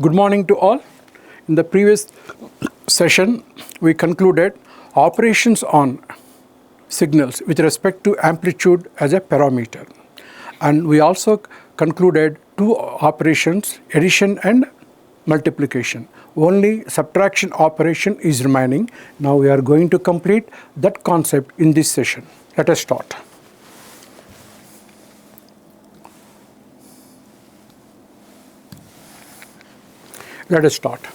Good morning to all. In the previous session, we concluded operations on signals with respect to amplitude as a parameter. And we also concluded two operations, addition and multiplication. Only subtraction operation is remaining. Now we are going to complete that concept in this session. Let us start. Let us start.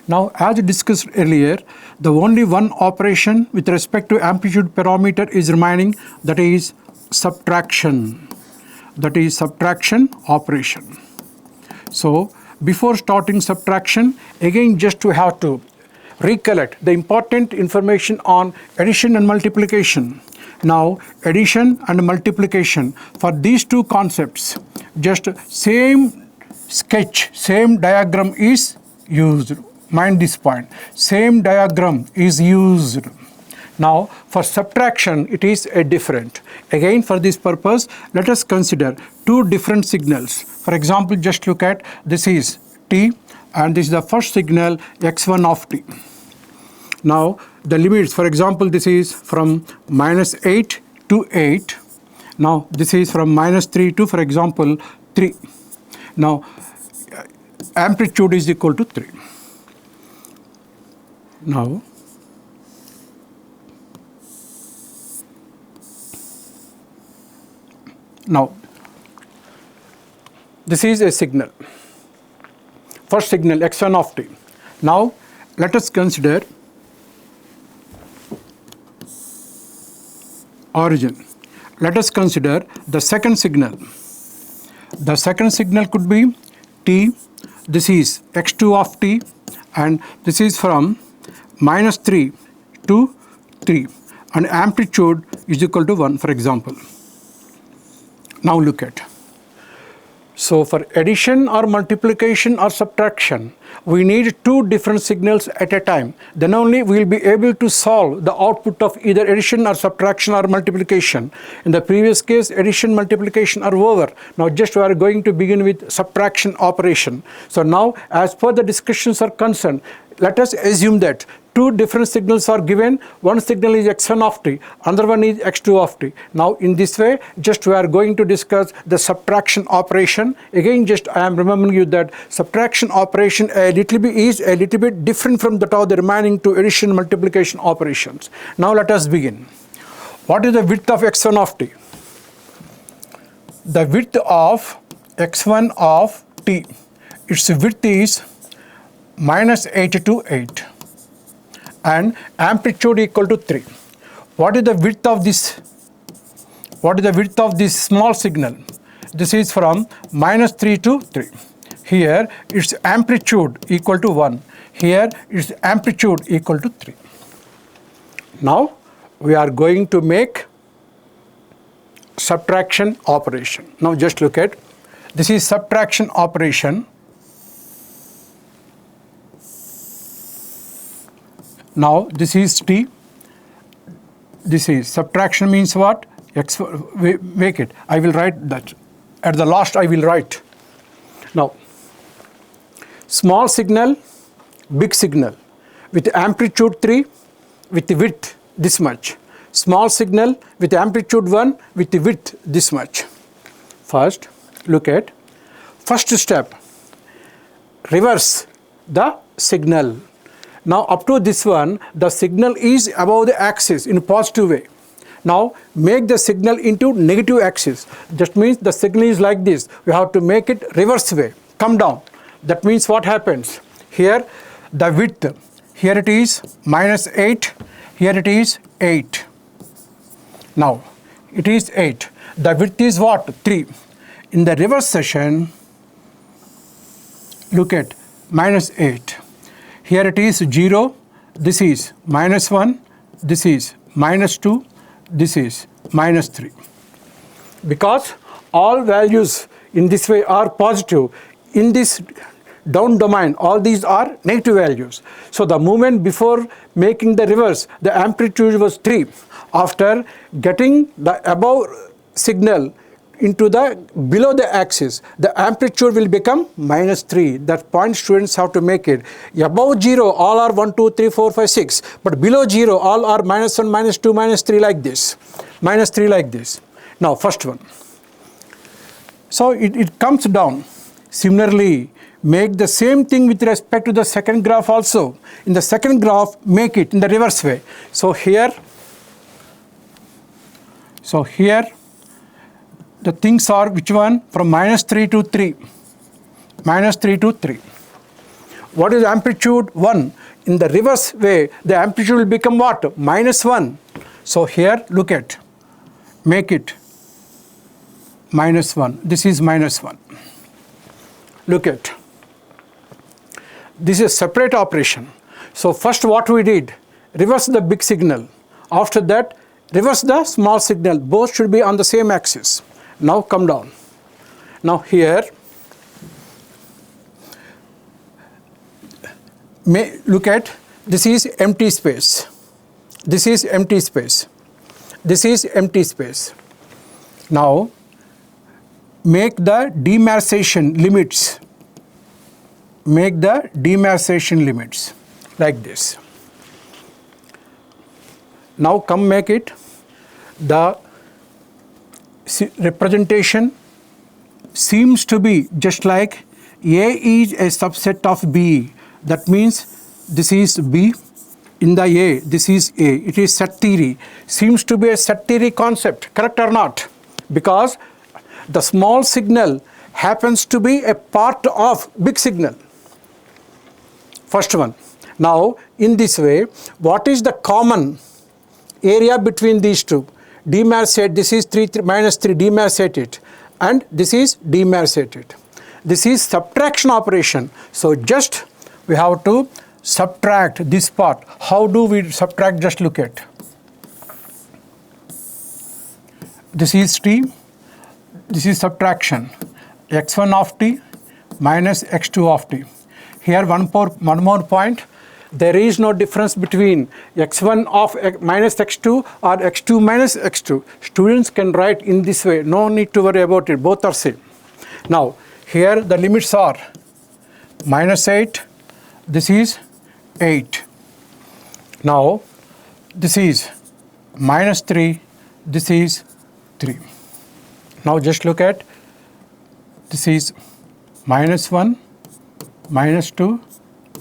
Now, as discussed earlier, the only one operation with respect to amplitude parameter is remaining, that is subtraction. That is subtraction operation. So, before starting subtraction, again just we have to recollect the important information on addition and multiplication. Now, addition and multiplication, for these two concepts, just same sketch, same diagram is used. Mind this point. Same diagram is used. Now, for subtraction, it is a different. Again, for this purpose, let us consider two different signals. For example, just look at this is t, and this is the first signal x1 of t. Now, the limits, for example, this is from -8 to 8. Now, this is from -3 to, for example, 3. Now, amplitude is equal to 3. Now, this is a signal, first signal x1 of t. Now, let us consider origin. Let us consider the second signal. The second signal could be t. This is x2 of t, and this is from -3 to 3, and amplitude is equal to 1, for example. Now look at. So for addition or multiplication or subtraction, we need two different signals at a time. Then only we will be able to solve the output of either addition or subtraction or multiplication. In the previous case, addition, multiplication are over. Now just we are going to begin with subtraction operation. So now, as per the discussions are concerned, let us assume that two different signals are given. One signal is x1 of t, another one is x2 of t. Now in this way, just we are going to discuss the subtraction operation. Again, just I am reminding you that subtraction operation is a little bit different from that of the remaining two addition multiplication operations. Now let us begin. What is the width of x1 of t? The width of x1 of t, its width is -8 to 8. And amplitude equal to 3. What is the width of this? What is the width of this small signal? This is from -3 to 3. Here its amplitude equal to 1. Here its amplitude equal to 3. Now we are going to make subtraction operation. Now just look at, this is subtraction operation. Now this is t. This is subtraction means what? X, make it. I will write that. At the last I will write. Now, small signal, big signal, with amplitude 3, with the width this much. Small signal with amplitude 1, with the width this much. First, look at first step. Reverse the signal. Now up to this one, the signal is above the axis in a positive way. Now make the signal into negative axis. That means the signal is like this. We have to make it reverse way. Come down. That means what happens? Here the width, here it is -8, here it is 8. Now it is 8. The width is what? 3. In the reverse session, look at -8. Here it is 0, this is -1, this is -2, this is -3. Because all values in this way are positive, in this down domain, all these are negative values. So the moment before making the reverse, the amplitude was 3. After getting the above signal into the below the axis, the amplitude will become -3. That point students have to make it. Above 0, all are 1, 2, 3, 4, 5, 6. But below 0, all are -1, -2, -3 like this. -3 like this. Now, first one. So, it comes down. Similarly, make the same thing with respect to the second graph also. In the second graph, make it in the reverse way. So, here the things are which one? From -3 to 3. -3 to 3. What is amplitude? 1. In the reverse way, the amplitude will become what? -1. So here, look at, make it -1. This is -1. Look at. This is a separate operation. So first what we did? Reverse the big signal. After that, reverse the small signal. Both should be on the same axis. Now come down. Now here, look at, this is empty space. This is empty space. This is empty space. Now make the demarcation limits. Make the demarcation limits like this. Now come make it the representation seems to be just like A is a subset of B. That means this is B in the A, this is A. It is set theory. Seems to be a set theory concept, correct or not? Because the small signal happens to be a part of big signal. First one. Now in this way, what is the common area between these two? Demarcate, this is 3, -3, demarcate it, and this is demarcate it. This is subtraction operation. So just we have to subtract this part. How do we subtract? Just look at. This is t, this is subtraction. x1 of t minus x2 of t. Here one more point. There is no difference between x1 of minus x2 or x2 minus x2. Students can write in this way. No need to worry about it. Both are same. Now, here the limits are -8. This is 8. Now, this is -3. This is 3. Now, just look at. This is -1, -2,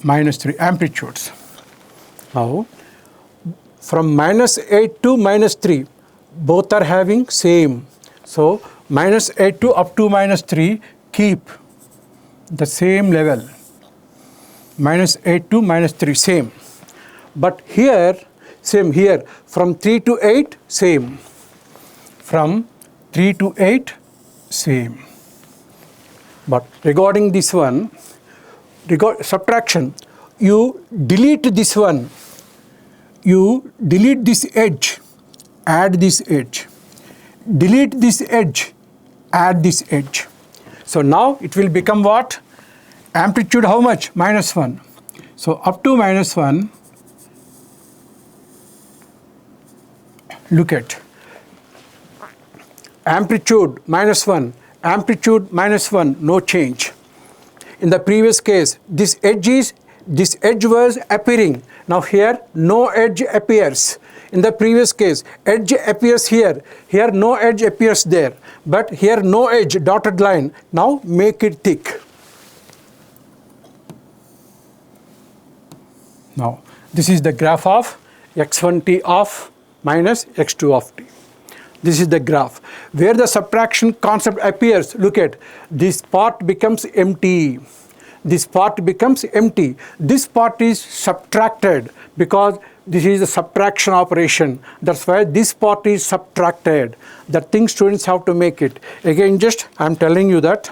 -3 amplitudes. Now from -8 to -3 both are having same. So -8 to up to -3 keep the same level. -8 to -3 same. But here same here from 3 to 8 same. From 3 to 8 same. But regarding this one, subtraction, you delete this one, you delete this edge, add this edge, delete this edge, add this edge. So now it will become what? Amplitude how much? -1. So up to -1, look at amplitude -1, amplitude -1, no change. In the previous case, this edge was appearing. Now here no edge appears. In the previous case, edge appears here. Here no edge appears there. But here no edge, dotted line. Now make it thick. Now this is the graph of x1t of minus x2 of t. This is the graph. Where the subtraction concept appears, look at, this part becomes empty. This part becomes empty. This part is subtracted because this is a subtraction operation. That's why this part is subtracted. That thing students have to make it. Again, just I am telling you that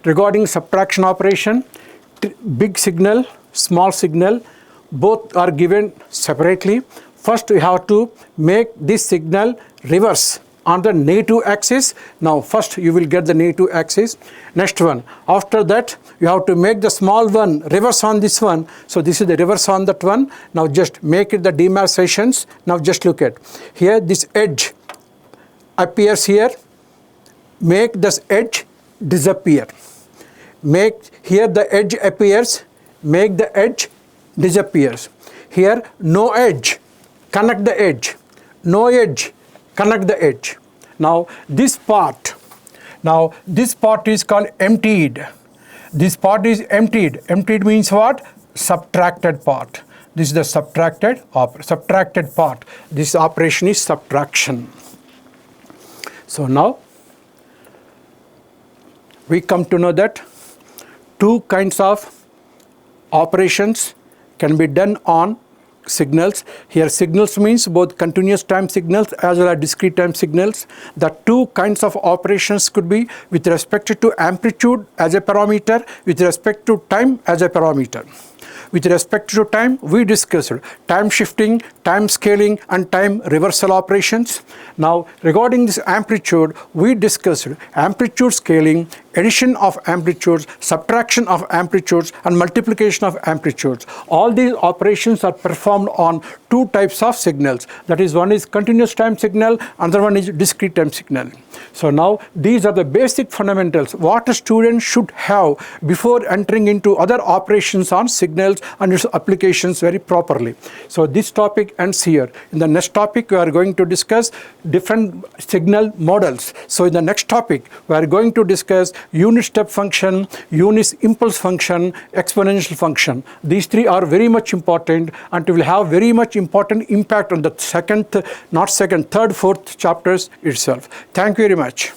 regarding subtraction operation, big signal, small signal, both are given separately. First, we have to make this signal reverse on the negative axis. Now, first you will get the negative axis. Next one. After that, you have to make the small one reverse on this one. So, this is the reverse on that one. Now, just make it the demarcations. Now, just look at. Here, this edge appears here. make this edge disappear. Here the edge appears, make the edge disappears. Here no edge, connect the edge. No edge, connect the edge. Now this part is called emptied. This part is emptied. Emptied means what? Subtracted part. This is the subtracted part. This operation is subtraction. So now we come to know that two kinds of operations can be done on signals. Here signals means both continuous time signals as well as discrete time signals. The two kinds of operations could be with respect to amplitude as a parameter, with respect to time as a parameter. With respect to time, we discussed time shifting, time scaling, and time reversal operations. Now, regarding this amplitude, we discussed amplitude scaling, addition of amplitudes, subtraction of amplitudes, and multiplication of amplitudes. All these operations are performed on two types of signals. That is, one is continuous time signal, another one is discrete time signal. So now these are the basic fundamentals what a student should have before entering into other operations on signals and its applications very properly. So this topic ends here. In the next topic, we are going to discuss different signal models. So in the next topic, we are going to discuss unit step function, unit impulse function, exponential function. These three are very much important and will have very much important impact on the third, fourth chapters itself. Thank you very much.